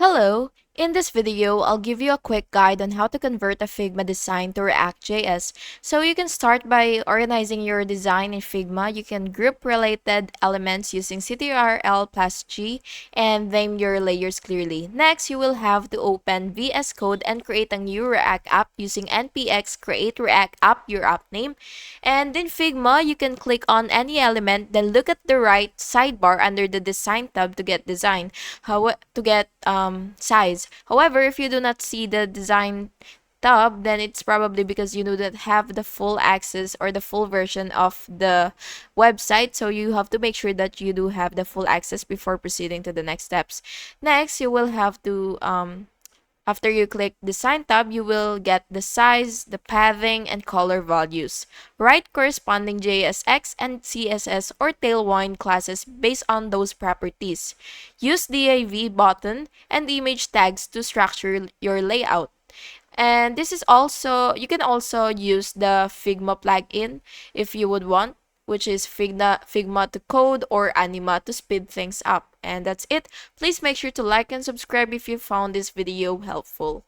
Hello! In this video, I'll give you a quick guide on how to convert a Figma design to React.js. So you can start by organizing your design in Figma. You can group related elements using ctrl plus G and name your layers clearly. Next, you will have to open VS Code and create a new React app using npx create React app, your app name. And in Figma, you can click on any element, then look at the right sidebar under the Design tab to get design, to get size. However, if you do not see the Design tab, then it's probably because you do not have the full access or the full version of the website. So you have to make sure that you do have the full access before proceeding to the next steps. Next, you will have to after you click Design tab, you will get the size, the padding, and color values. Write corresponding JSX and CSS or Tailwind classes based on those properties. Use div button and image tags to structure your layout. And this is also, you can also use the Figma plugin if you would want, which is Figma to code or Anima to speed things up. And that's it. Please make sure to like and subscribe if you found this video helpful.